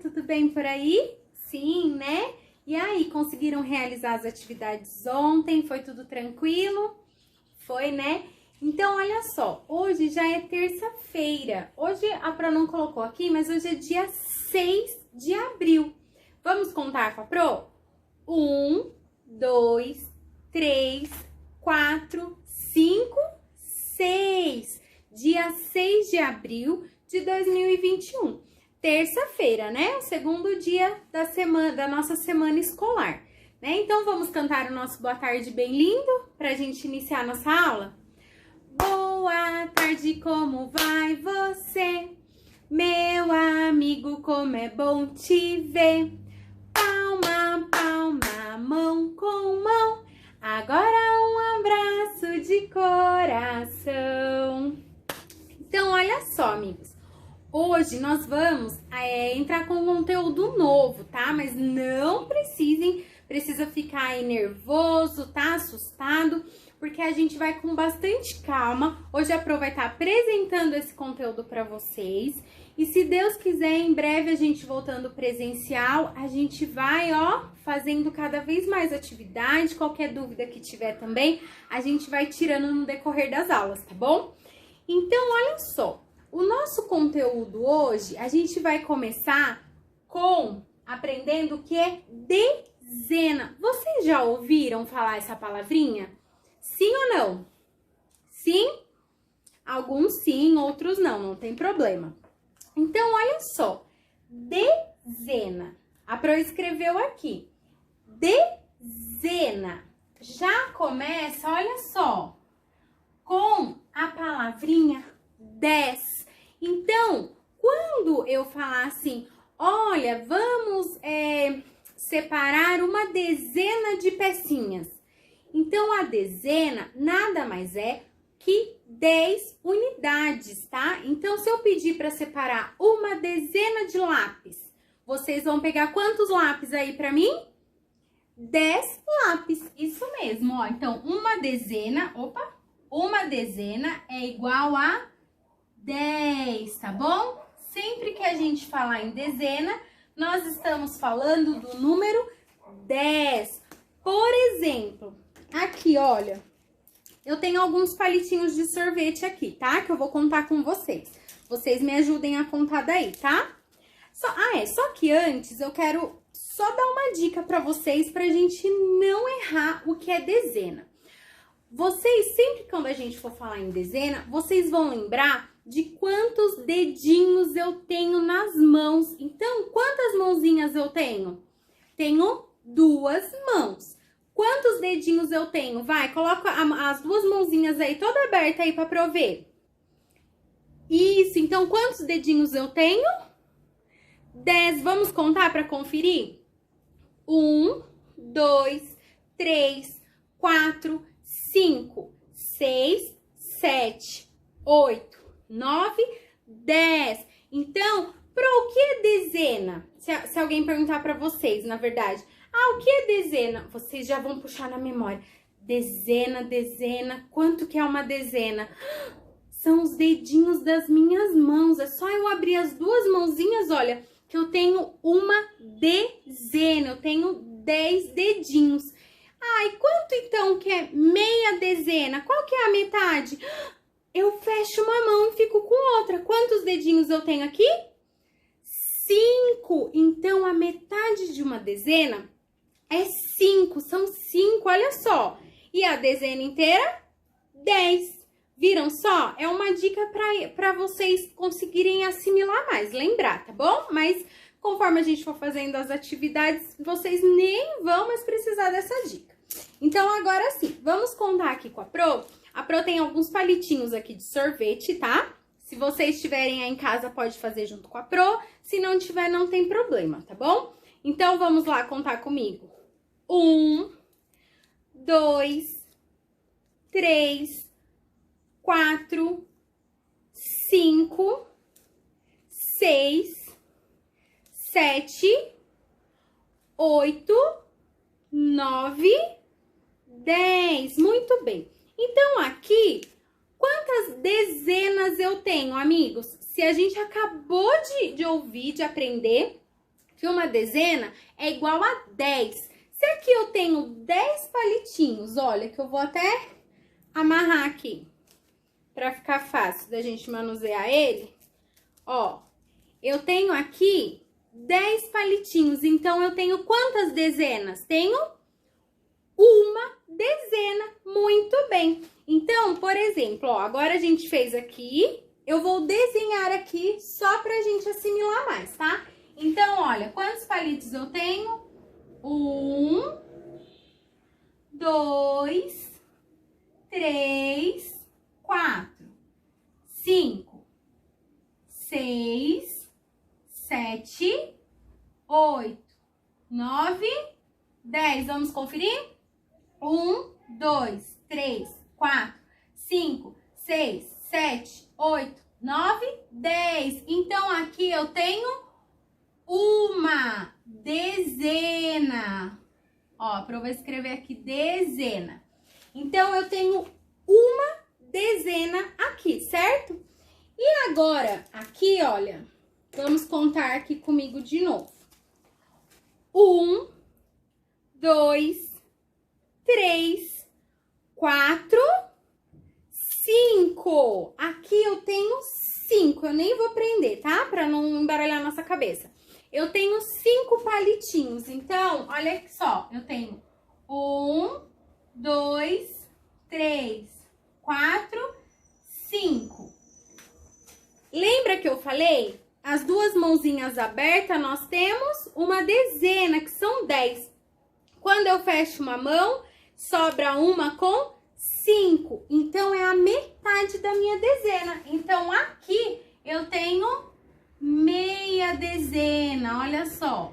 Tudo bem por aí? Sim, né? E aí, conseguiram realizar as atividades ontem? Foi tudo tranquilo? Foi, né? Então, olha só, hoje já é terça-feira. Hoje a Pro não colocou aqui, mas hoje é dia 6 de abril. Vamos contar com a Pro? 1, 2, 3, 4, 5, 6. Dia 6 de abril de 2021. Terça-feira, né? O segundo dia da semana, da nossa semana escolar, né? Então, vamos cantar o nosso Boa Tarde bem lindo pra gente iniciar a nossa aula? Boa tarde, como vai você? Meu amigo, como é bom te ver. Palma, palma, mão com mão. Agora um abraço de coração. Então, olha só, amigos. Hoje nós vamos entrar com conteúdo novo, tá? Mas não precisa ficar aí nervoso, tá? Assustado, porque a gente vai com bastante calma. Hoje a Pro vai estar apresentando esse conteúdo para vocês. E se Deus quiser, em breve a gente voltando presencial, a gente vai, ó, fazendo cada vez mais atividade. Qualquer dúvida que tiver também, a gente vai tirando no decorrer das aulas, tá bom? Então, olha só. O nosso conteúdo hoje, a gente vai começar aprendendo o que é dezena. Vocês já ouviram falar essa palavrinha? Sim ou não? Sim? Alguns sim, outros não, não tem problema. Então, olha só. Dezena. A Pro escreveu aqui. Dezena. Já começa, olha só, com a palavrinha 10. Então, quando eu falar assim, olha, vamos separar uma dezena de pecinhas. Então, a dezena nada mais é que 10 unidades, tá? Então, se eu pedir para separar uma dezena de lápis, vocês vão pegar quantos lápis aí para mim? 10 lápis, isso mesmo, ó. Então, uma dezena é igual a 10, tá bom? Sempre que a gente falar em dezena, nós estamos falando do número 10. Por exemplo, aqui, olha, eu tenho alguns palitinhos de sorvete aqui, tá? Que eu vou contar com vocês. Vocês me ajudem a contar daí, tá? Só que antes eu quero só dar uma dica pra vocês pra gente não errar o que é dezena. Vocês, sempre quando a gente for falar em dezena, vocês vão lembrar de quantos dedinhos eu tenho nas mãos. Então, quantas mãozinhas eu tenho? Tenho 2 mãos. Quantos dedinhos eu tenho? Vai, coloca as 2 mãozinhas aí, toda aberta aí pra prover. Isso, então quantos dedinhos eu tenho? 10. Vamos contar pra conferir? 1, 2, 3, 4, 5, 6, 7, 8, 9, 10. Então, o que é dezena? Se alguém perguntar pra vocês, na verdade. O que é dezena? Vocês já vão puxar na memória. Dezena. Quanto que é uma dezena? São os dedinhos das minhas mãos. É só eu abrir as 2 mãozinhas, olha, que eu tenho uma dezena. Eu tenho 10 dedinhos. E quanto então que é meia dezena? Qual que é a metade? Eu fecho uma mão e fico com outra. Quantos dedinhos eu tenho aqui? 5. Então, a metade de uma dezena é 5. São 5, olha só. E a dezena inteira? 10. Viram só? É uma dica para vocês conseguirem assimilar mais, lembrar, tá bom? Mas conforme a gente for fazendo as atividades, vocês nem vão mais precisar dessa dica. Então, agora sim, vamos contar aqui com a Pro. A Pro tem alguns palitinhos aqui de sorvete, tá? Se vocês estiverem aí em casa, pode fazer junto com a Pro. Se não tiver, não tem problema, tá bom? Então, vamos lá contar comigo. 1, 2, 3, 4, 5, 6, 7, 8, 9, 10. Muito bem. Então, aqui, quantas dezenas eu tenho, amigos? Se a gente acabou de ouvir, de aprender, que uma dezena é igual a 10. Se aqui eu tenho 10 palitinhos, olha, que eu vou até amarrar aqui, pra ficar fácil da gente manusear ele, ó. Eu tenho aqui 10 palitinhos, então eu tenho quantas dezenas? Tenho uma dezena, muito bem. Então, por exemplo, ó, agora a gente fez aqui, eu vou desenhar aqui só pra gente assimilar mais, tá? Então, olha, quantos palitos eu tenho? 1, 2, 3, 4, 5, 6, 7, 8, 9, 10. Vamos conferir? 1, 2, 3, 4, 5, 6, 7, 8, 9, 10. Então, aqui eu tenho uma dezena. Ó, para eu vou escrever aqui dezena. Então, eu tenho uma dezena aqui, certo? E agora, aqui, olha, vamos contar aqui comigo de novo. 1, 2, 3, 4, 5. Aqui eu tenho 5. Eu nem vou prender, tá? Pra não embaralhar a nossa cabeça. Eu tenho 5 palitinhos. Então, olha aqui só. Eu tenho 1, 2, 3, 4, 5. Lembra que eu falei? As duas mãozinhas abertas, nós temos uma dezena, que são 10. Quando eu fecho uma mão, sobra uma com 5. Então, é a metade da minha dezena. Então, aqui eu tenho meia dezena, olha só.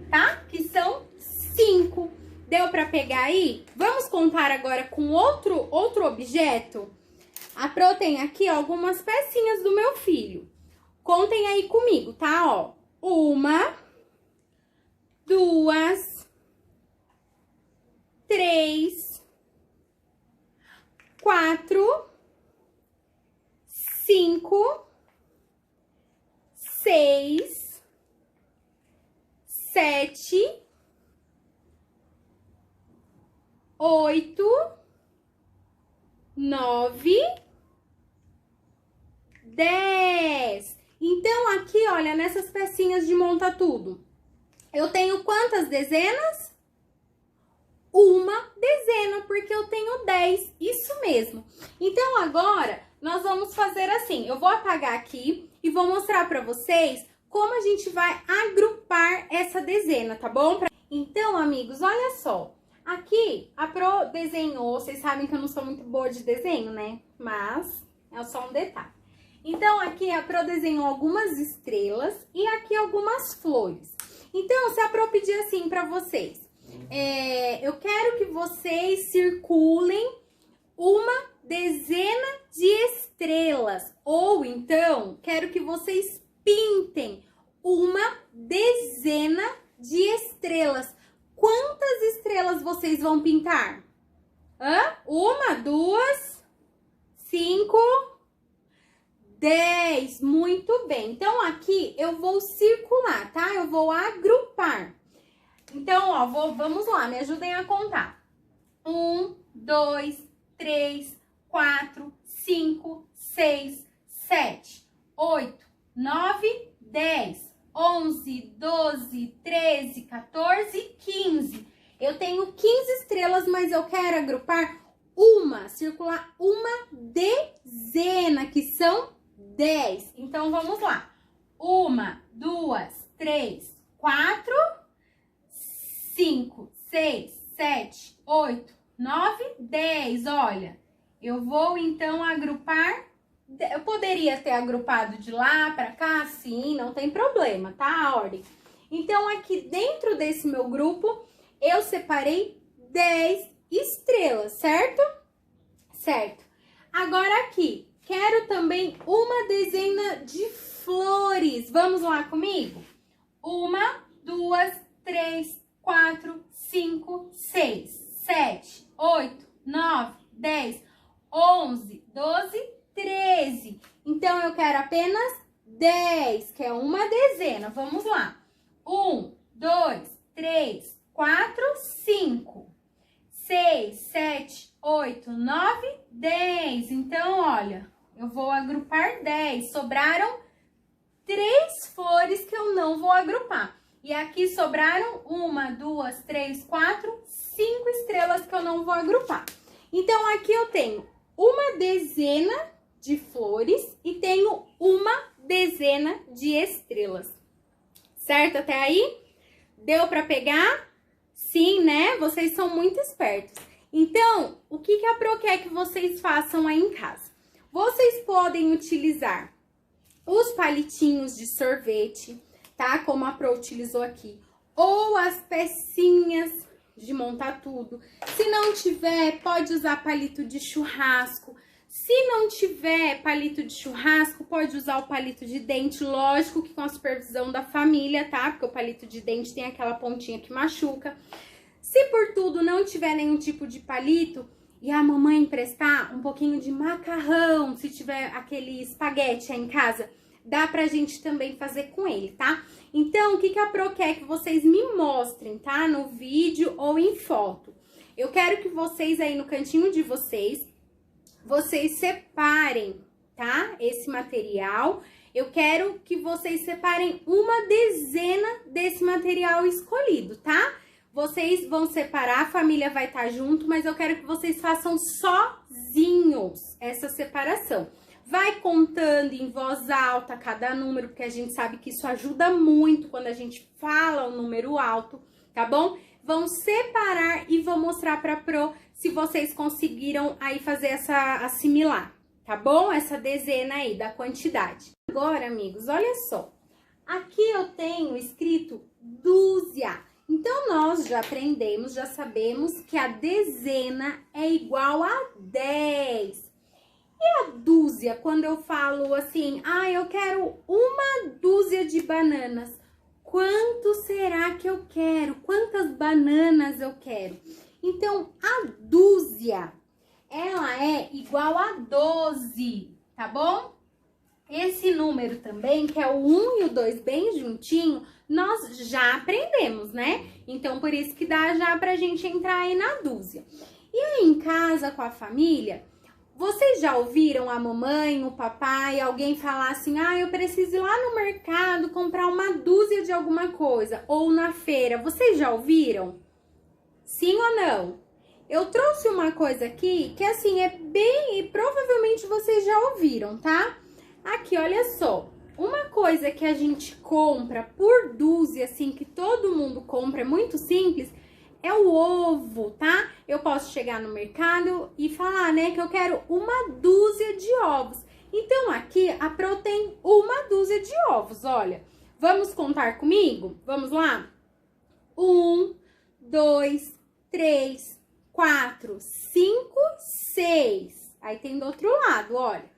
Tá? Que são 5. Deu pra pegar aí? Vamos contar agora com outro objeto? A Pro tem aqui algumas pecinhas do meu filho. Contem aí comigo, tá? Ó, 1, 2, 3, 4, 5, 6, 7, 8, 9, 10. Então, aqui, olha, nessas pecinhas de monta tudo, eu tenho quantas dezenas? Uma dezena, porque eu tenho 10, isso mesmo. Então, agora, nós vamos fazer assim, eu vou apagar aqui e vou mostrar pra vocês como a gente vai agrupar essa dezena, tá bom? Então, amigos, olha só. Aqui, a Pro desenhou, vocês sabem que eu não sou muito boa de desenho, né? Mas é só um detalhe. Então, aqui a Pro desenhou algumas estrelas e aqui algumas flores. Então, se a Pro pedir assim pra vocês, eu quero que vocês circulem uma dezena de estrelas. Ou então, quero que vocês pintem uma dezena de estrelas. Quantas estrelas vocês vão pintar? 1, 2, 5, 10. Muito bem. Então, aqui eu vou circular, tá? Eu vou agrupar. Então, ó, vamos lá, me ajudem a contar. 1, 2, 3, 4, 5, 6, 7, 8, 9, 10. 11, 12, 13, 14, 15. Eu tenho 15 estrelas, mas eu quero agrupar circular uma dezena, que são 10. Então, vamos lá. 1, 2, 3, 4, 5, 6, 7, 8, 9, 10. Olha, eu vou, então, agrupar. Eu poderia ter agrupado de lá pra cá, sim, não tem problema, tá? A ordem. Então, aqui dentro desse meu grupo, eu separei 10 estrelas, certo? Certo. Agora aqui, quero também uma dezena de flores. Vamos lá comigo? 1, 2, 3, 4, 5, 6, 7, 8, 9, 10, 11, 12, 13. Então, eu quero apenas 10, que é uma dezena. Vamos lá. 1, 2, 3, 4, 5, 6, 7, 8, 9, 10. Então, olha, eu vou agrupar 10. Sobraram 3 flores que eu não vou agrupar. E aqui sobraram 1, 2, 3, 4, 5 estrelas que eu não vou agrupar. Então, aqui eu tenho uma dezena de flores e tenho uma dezena de estrelas. Certo até aí? Deu para pegar? Sim, né? Vocês são muito espertos. Então, o que a Pro quer que vocês façam aí em casa? Vocês podem utilizar os palitinhos de sorvete, tá? Como a Pro utilizou aqui. Ou as pecinhas de montar tudo. Se não tiver, pode usar palito de churrasco. Se não tiver palito de churrasco, pode usar o palito de dente, lógico que com a supervisão da família, tá? Porque o palito de dente tem aquela pontinha que machuca. Se por tudo não tiver nenhum tipo de palito e a mamãe emprestar um pouquinho de macarrão, se tiver aquele espaguete aí em casa, dá pra gente também fazer com ele, tá? Então, o que a Pro quer que vocês me mostrem, tá? No vídeo ou em foto. Eu quero que vocês aí no cantinho de vocês separem, tá? Esse material. Eu quero que vocês separem uma dezena desse material escolhido, tá? Vocês vão separar, a família vai estar junto, mas eu quero que vocês façam sozinhos essa separação. Vai contando em voz alta cada número, porque a gente sabe que isso ajuda muito quando a gente fala o número alto, tá bom? Vão separar e vou mostrar pra Pro se vocês conseguiram aí fazer essa assimilar, tá bom? Essa dezena aí da quantidade. Agora, amigos, olha só. Aqui eu tenho escrito dúzia. Então, nós já aprendemos, já sabemos que a dezena é igual a 10. E a dúzia, quando eu falo assim, eu quero uma dúzia de bananas. Quanto será que eu quero? Quantas bananas eu quero? Então, a dúzia, ela é igual a 12, tá bom? Esse número também, que é o 1 e o 2 bem juntinho, nós já aprendemos, né? Então, por isso que dá já pra gente entrar aí na dúzia. E aí, em casa, com a família, vocês já ouviram a mamãe, o papai, alguém falar assim, eu preciso ir lá no mercado comprar uma dúzia de alguma coisa, ou na feira, vocês já ouviram? Sim ou não? Eu trouxe uma coisa aqui que assim, é bem, e provavelmente vocês já ouviram, tá? Aqui, olha só, uma coisa que a gente compra por dúzia, assim, que todo mundo compra, é muito simples, é o ovo, tá? Eu posso chegar no mercado e falar, né, que eu quero uma dúzia de ovos. Então, aqui, a Pro tem uma dúzia de ovos, olha. Vamos contar comigo? Vamos lá? 1, 2, 3, 4, 5, 6. Aí tem do outro lado, olha.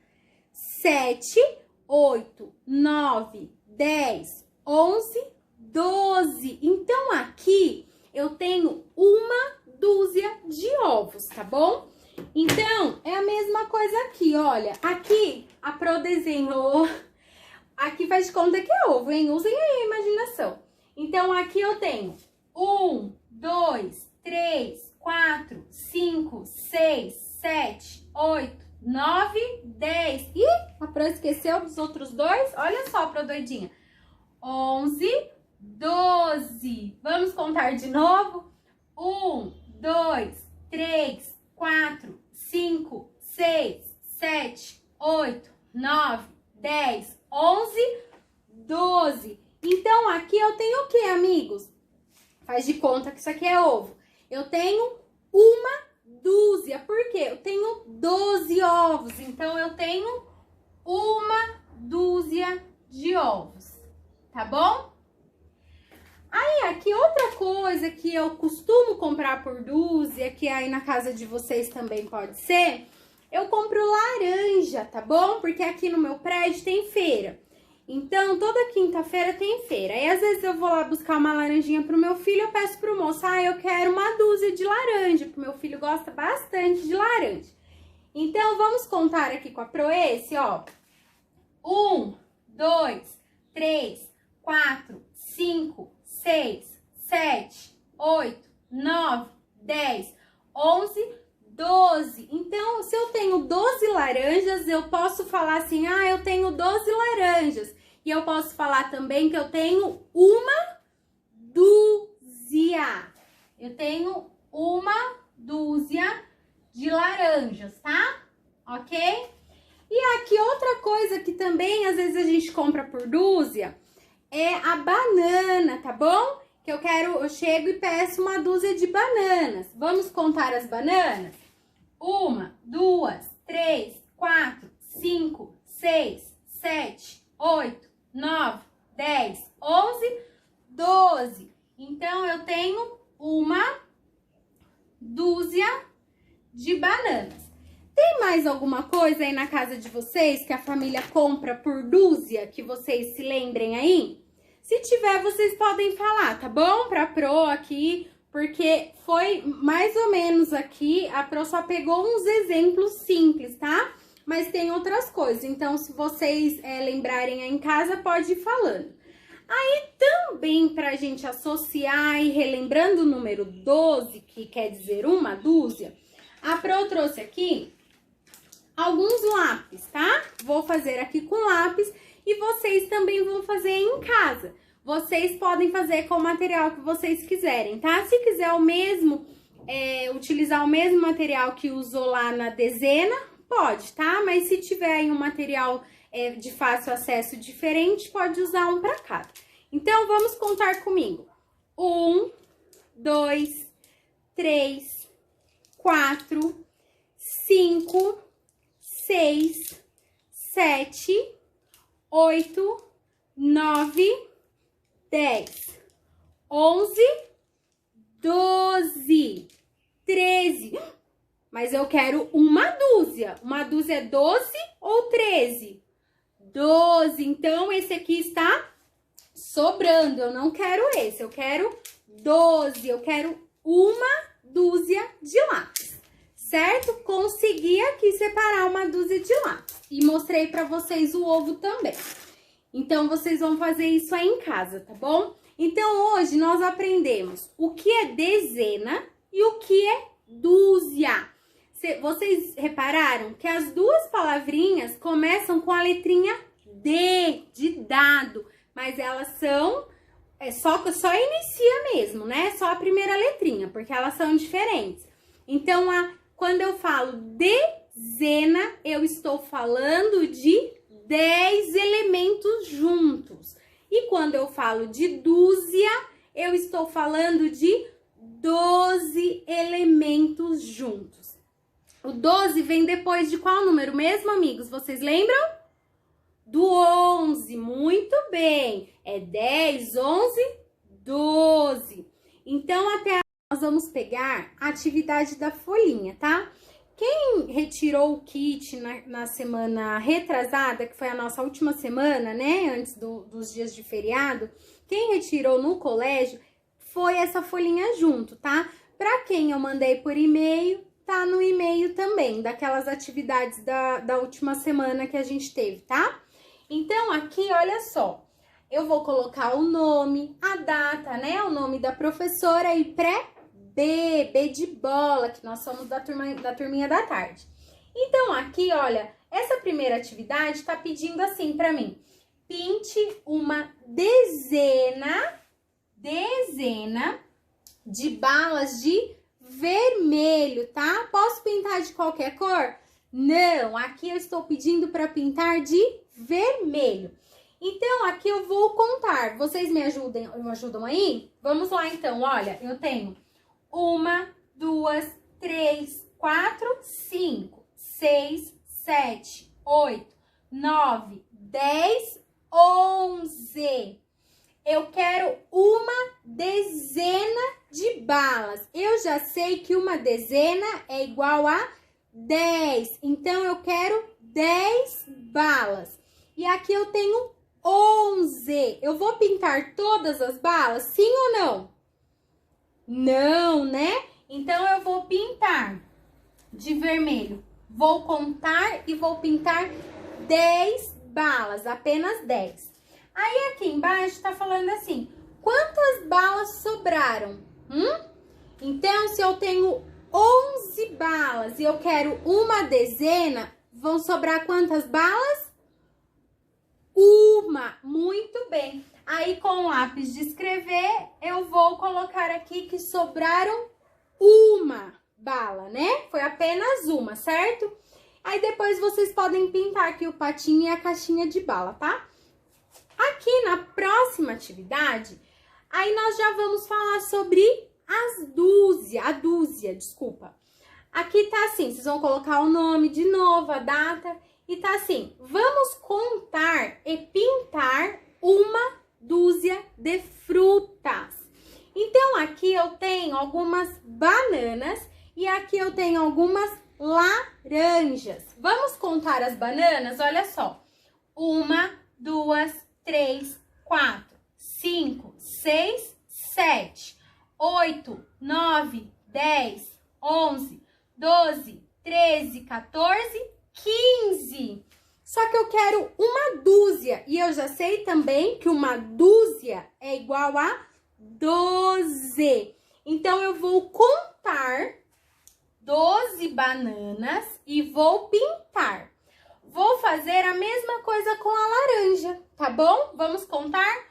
7, 8, 9, 10, 11, 12. Então, aqui eu tenho uma dúzia de ovos, tá bom? Então, é a mesma coisa aqui, olha. Aqui, a Pro desenhou. Aqui faz de conta que é ovo, hein? Usem aí a imaginação. Então, aqui eu tenho 1, 2, 3, 4, 5, 6, 7, 8, 9, 10. Ih, a Pro esqueceu dos outros dois. Olha só, Pro doidinha. 11, 12. Vamos contar de novo? 1, 2, 3, 4, 5, 6, 7, 8, 9, 10, 11, 12. Então, aqui eu tenho o que, amigos? Faz de conta que isso aqui é ovo. Eu tenho uma dúzia. Por quê? Eu tenho 12 ovos. Então, eu tenho uma dúzia de ovos. Tá bom? Aí, aqui outra coisa que eu costumo comprar por dúzia, que aí na casa de vocês também pode ser, eu compro laranja, tá bom? Porque aqui no meu prédio tem feira. Então, toda quinta-feira tem feira. Aí, às vezes, eu vou lá buscar uma laranjinha pro meu filho, eu peço pro moço, eu quero uma dúzia de laranja, porque meu filho gosta bastante de laranja. Então, vamos contar aqui com a Pro esse, ó. 1, 2, 3, 4, 5, 6, 7, 8, 9, 10, 11, 12. Então, se eu tenho 12 laranjas, eu posso falar assim, ah, eu tenho 12 laranjas. E eu posso falar também que eu tenho uma dúzia. Eu tenho uma dúzia de laranjas, tá? Ok? E aqui outra coisa que também às vezes a gente compra por dúzia é a banana, tá bom? Que eu chego e peço uma dúzia de bananas. Vamos contar as bananas? 1, 2, 3, 4, 5, 6, 7, 8, 9, 10, 11, 12. Então, eu tenho uma dúzia de bananas. Tem mais alguma coisa aí na casa de vocês que a família compra por dúzia, que vocês se lembrem aí? Se tiver, vocês podem falar, tá bom? Pra Pro aqui, porque foi mais ou menos aqui, a Pro só pegou uns exemplos simples, tá? Mas tem outras coisas, então se vocês lembrarem aí em casa, pode ir falando. Aí também pra gente associar e relembrando o número 12, que quer dizer uma dúzia, a Pro trouxe aqui alguns lápis, tá? Vou fazer aqui com lápis e vocês também vão fazer em casa. Vocês podem fazer com o material que vocês quiserem, tá? Se quiser o mesmo, utilizar o mesmo material que usou lá na dezena, pode, tá? Mas se tiver aí um material de fácil acesso diferente, pode usar um para cada. Então, vamos contar comigo. 1, 2, 3, 4, 5, 6, 7, 8, 9, 10, 11, 12, 13. Mas eu quero uma dúzia. Uma dúzia é 12 ou 13? 12. Então, esse aqui está sobrando. Eu não quero esse. Eu quero 12. Eu quero uma dúzia de lápis. Certo? Consegui aqui separar uma dúzia de lápis. E mostrei para vocês o ovo também. Então, vocês vão fazer isso aí em casa, tá bom? Então, hoje nós aprendemos o que é dezena e o que é dúzia. Vocês repararam que as duas palavrinhas começam com a letrinha D, de dado. Mas elas são, só inicia mesmo, né? Só a primeira letrinha, porque elas são diferentes. Então, quando eu falo dezena, eu estou falando de 10 elementos juntos. E quando eu falo de dúzia, eu estou falando de 12 elementos juntos. O 12 vem depois de qual número mesmo, amigos? Vocês lembram? Do 11. Muito bem. É 10, 11, 12. Então, até nós vamos pegar a atividade da folhinha, tá? Quem retirou o kit na semana retrasada, que foi a nossa última semana, né? Antes dos dias de feriado, quem retirou no colégio foi essa folhinha junto, tá? Pra quem eu mandei por e-mail, tá no e-mail também, daquelas atividades da última semana que a gente teve, tá? Então, aqui, olha só, eu vou colocar o nome, a data, né? O nome da professora e B de bola, que nós somos da turminha da tarde. Então, aqui, olha, essa primeira atividade tá pedindo assim pra mim. Pinte uma dezena de balas de vermelho, tá? Posso pintar de qualquer cor? Não, aqui eu estou pedindo para pintar de vermelho. Então, aqui eu vou contar. Vocês me ajudam aí? Vamos lá, então. Olha, eu tenho 1, 2, 3, 4, 5, 6, 7, 8, 9, 10, 11. Eu quero uma dezena de balas. Eu já sei que uma dezena é igual a 10. Então, eu quero 10 balas. E aqui eu tenho 11. Eu vou pintar todas as balas? Sim ou não? Não, né? Então, eu vou pintar de vermelho. Vou contar e vou pintar 10 balas, apenas 10. Aí aqui embaixo tá falando assim, quantas balas sobraram? Então, se eu tenho 11 balas e eu quero uma dezena, vão sobrar quantas balas? Uma. Muito bem. Aí, com o lápis de escrever, eu vou colocar aqui que sobraram uma bala, né? Foi apenas uma, certo? Aí, depois, vocês podem pintar aqui o patinho e a caixinha de bala, tá? Aqui, na próxima atividade, aí nós já vamos falar sobre a dúzia, desculpa. Aqui tá assim, vocês vão colocar o nome de novo, a data, e tá assim, vamos contar e pintar uma dúzia de frutas. Então, aqui eu tenho algumas bananas e aqui eu tenho algumas laranjas. Vamos contar as bananas? Olha só. 1, 2, 3, 4, 5, 6, 7, 8, 9, 10, 11, 12, 13, 14, 15. Só que eu quero uma dúzia. E eu já sei também que uma dúzia é igual a 12. Então, eu vou contar 12 bananas e vou pintar. Vou fazer a mesma coisa com a laranja, tá bom? Vamos contar?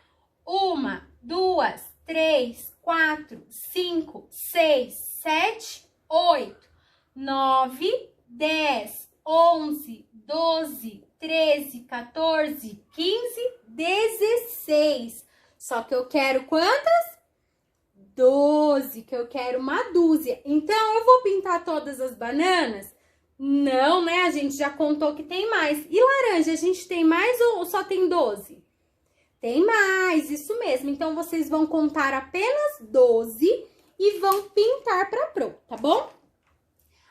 1, 2, 3, 4, 5, 6, 7, 8, 9, 10, 11, 12, 13, 14, 15, 16. Só que eu quero quantas? 12, que eu quero uma dúzia. Então, eu vou pintar todas as bananas? Não, né? A gente já contou que tem mais. E laranja, a gente tem mais ou só tem 12? Tem mais, isso mesmo. Então, vocês vão contar apenas 12 e vão pintar para pronto, tá bom?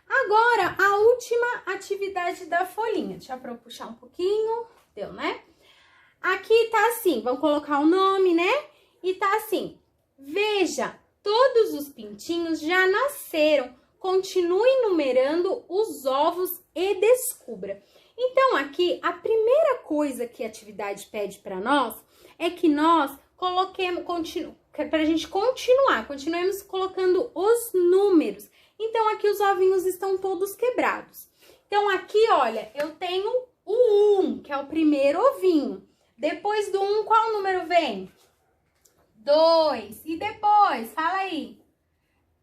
Agora, a última atividade da folhinha. Deixa eu puxar um pouquinho. Deu, né? Aqui tá assim, vamos colocar o nome, né? E tá assim, veja, todos os pintinhos já nasceram. Continue numerando os ovos e descubra. Então, aqui, a primeira coisa que a atividade pede para nós é que nós coloquemos, pra gente continuemos colocando os números. Então, aqui os ovinhos estão todos quebrados. Então, aqui, olha, eu tenho o 1, que é o primeiro ovinho. Depois do 1, qual número vem? 2. E depois? Fala aí.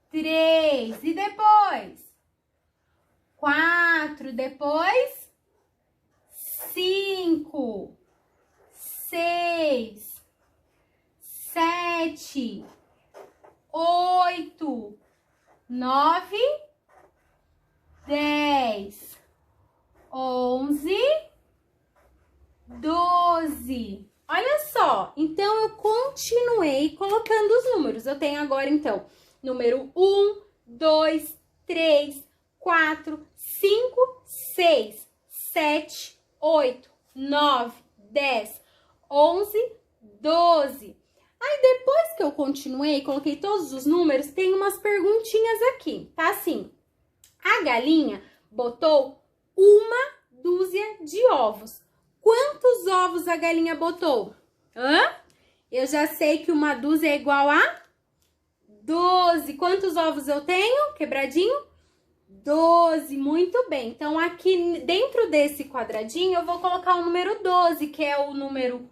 3. E depois? 4. Depois? 5. 6. 7. 8. 9. 10. 11. 12. Olha só, então eu continuei colocando os números. Eu tenho agora, então, número 1, 2, 3, 4, 5, 6, 7, 8, 9, 10, 11, 12. Aí, depois que eu continuei, coloquei todos os números, tem umas perguntinhas aqui, tá assim. A galinha botou uma dúzia de ovos. Quantos ovos a galinha botou? Eu já sei que uma dúzia é igual a 12. Quantos ovos eu tenho? Quebradinho? 12. Muito bem. Então, aqui dentro desse quadradinho, eu vou colocar o número 12, que é o número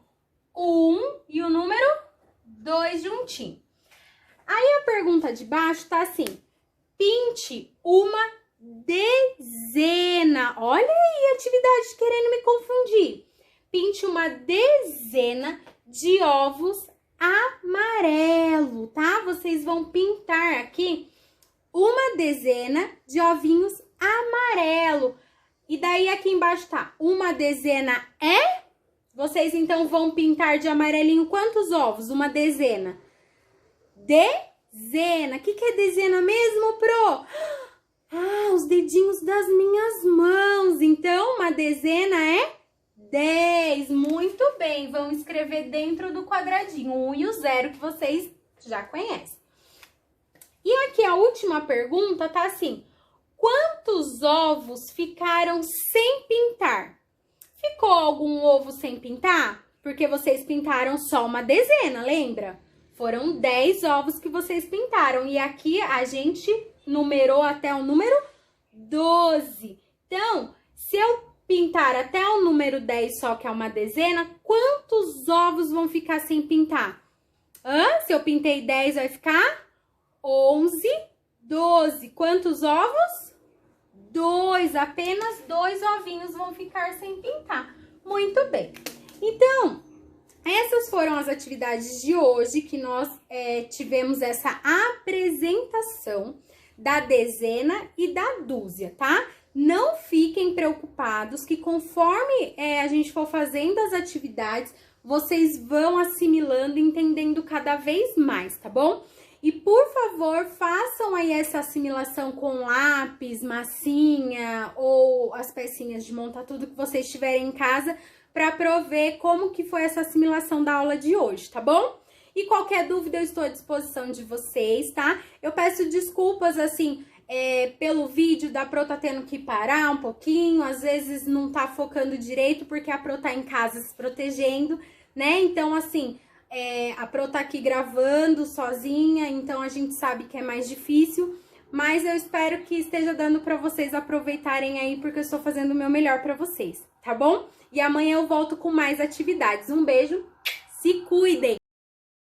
1 e o número 2 juntinho. Aí, a pergunta de baixo tá assim. Pinte uma dezena. Olha aí a atividade querendo me confundir. Pinte uma dezena de ovos amarelo, tá? Vocês vão pintar aqui uma dezena de ovinhos amarelo. E daí aqui embaixo tá uma dezena é? Vocês então vão pintar de amarelinho quantos ovos? Uma dezena. Dezena. O que é dezena mesmo, Pro? Ah, os dedinhos das minhas mãos. Então, uma dezena é 10. Muito bem. Vão escrever dentro do quadradinho o 1 e o 0 que vocês já conhecem. E aqui a última pergunta tá assim. Quantos ovos ficaram sem pintar? Ficou algum ovo sem pintar? Porque vocês pintaram só uma dezena, lembra? Foram 10 ovos que vocês pintaram. E aqui a gente numerou até o número 12. Então, se eu pintar até o número 10 só, que é uma dezena, quantos ovos vão ficar sem pintar? Se eu pintei 10, vai ficar 11, 12. Quantos ovos? 2. Apenas 2 ovinhos vão ficar sem pintar. Muito bem. Então, essas foram as atividades de hoje que nós tivemos essa apresentação da dezena e da dúzia, tá? Não fiquem preocupados que conforme a gente for fazendo as atividades, vocês vão assimilando, entendendo cada vez mais, tá bom? E por favor, façam aí essa assimilação com lápis, massinha ou as pecinhas de montar tudo que vocês tiverem em casa para prover como que foi essa assimilação da aula de hoje, tá bom? E qualquer dúvida eu estou à disposição de vocês, tá? Eu peço desculpas, assim, pelo vídeo da Pro tá tendo que parar um pouquinho, às vezes não tá focando direito porque a Pro tá em casa se protegendo, né? Então, assim, a Pro tá aqui gravando sozinha, então a gente sabe que é mais difícil, mas eu espero que esteja dando pra vocês aproveitarem aí, porque eu estou fazendo o meu melhor pra vocês, tá bom? E amanhã eu volto com mais atividades. Um beijo, se cuidem!